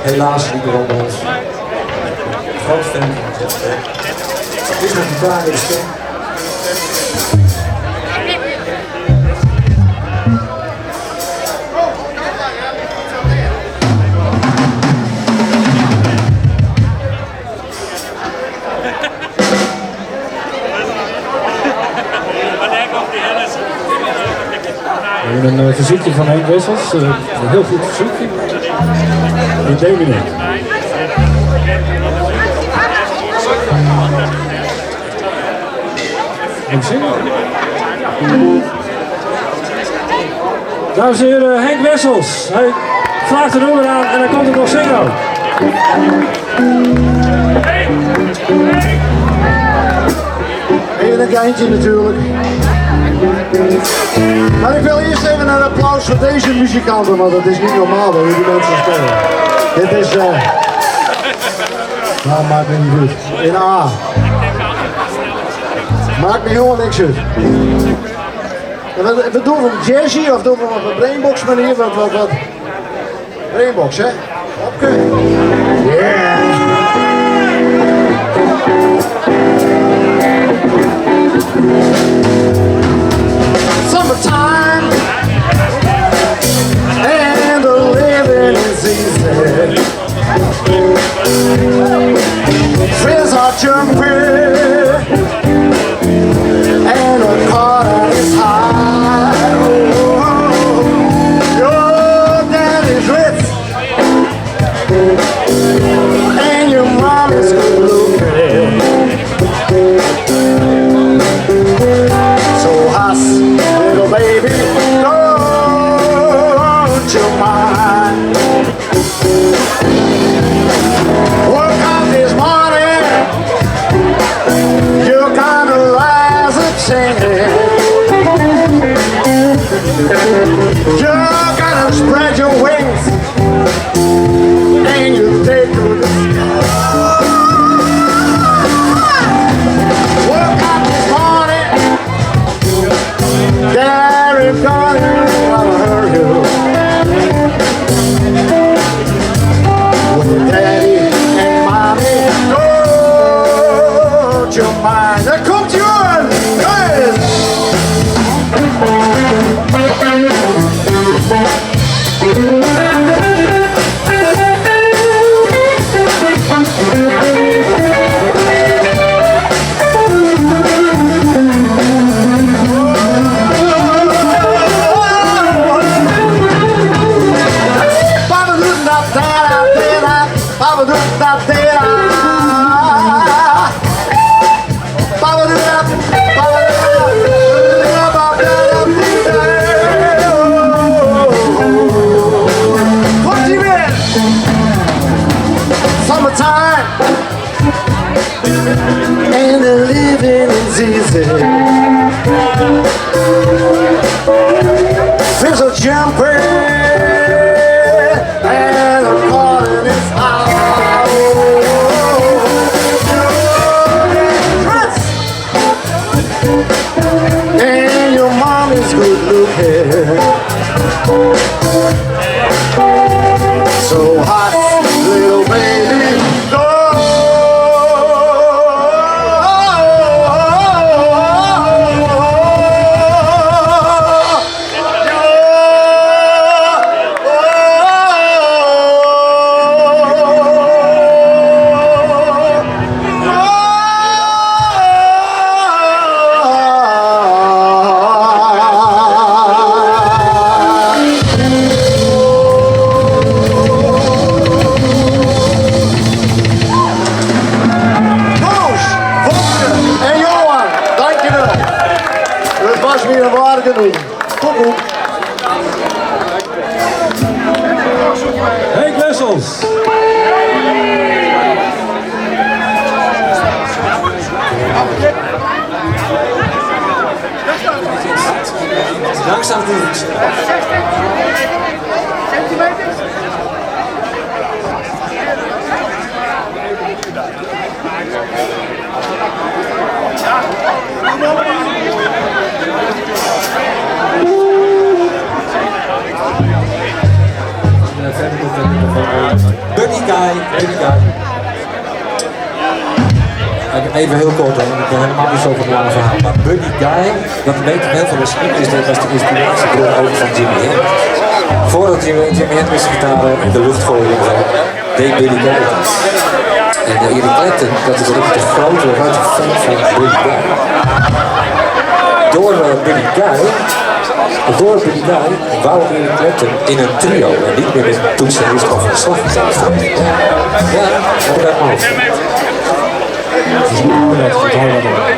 Helaas niet meer onder ons. Groot fan van het wedstrijd. Het is met gitaar in de stem. We hebben een verzoekje van Henk Wessels, een heel goed verzoekje. In D-minute. En zingen. Dames en heren, Henk Wessels. Hij vraagt er nummer aan en hij komt het nog zingen. Even een geintje natuurlijk. Maar ik wil eerst even een applaus voor deze muzikanten, want het is niet normaal hoe die mensen spelen. Dit is, nou maakt me niet goed. In A. Maakt me helemaal niks uit. We doen een jazzy of doen we op een brainbox manier, wat. Brainbox, hè? Oké. Yeah. Summertime and the living is easy. Friends are jumping and the cotton is high. Oh, your daddy's rich and your mom is good looking. So hush, little baby, don't you mind? Woke up this morning, you gonna rise and sing. You're gonna spread your wings and you take to the sky. Woke up this morning, there is gonna hurt you. With daddy and mommy, don't you mind? There comes yours! Good! Summertime and the living is easy. Fish are jumping and the cotton is high. And your mom is good looking. So hot, little baby, go. Weer waar genoeg. Kom op. Henk Wessels. Langzaam doen het. Verder komt het Buddy Guy. Even heel kort, want ik ben helemaal niet zo van het lange verhaal. Maar Buddy Guy, dat weten heel veel misschien, was de inspiratiebron ook van Jimi Hendrix. Voordat Jimi Hendrix gitaar in de lucht gooide en zo, deed Buddy Guy dat. En Eric Clapton, dat is ook de grote fan van Buddy Guy. Door Buddy Guy wou Eric Clapton in een trio en niet meer met een toetsenist of een slaggitarist. Ja, dat gaat maar. Het is niet bereid, het houdt wel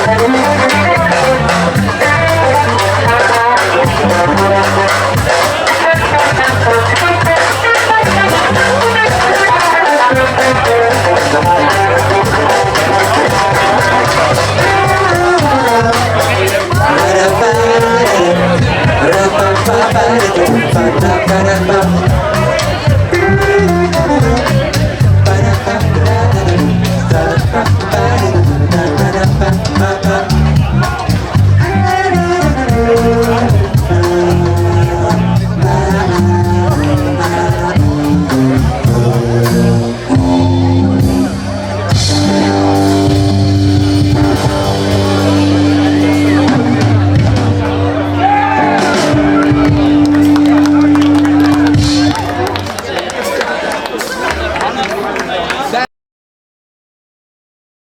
Thank you.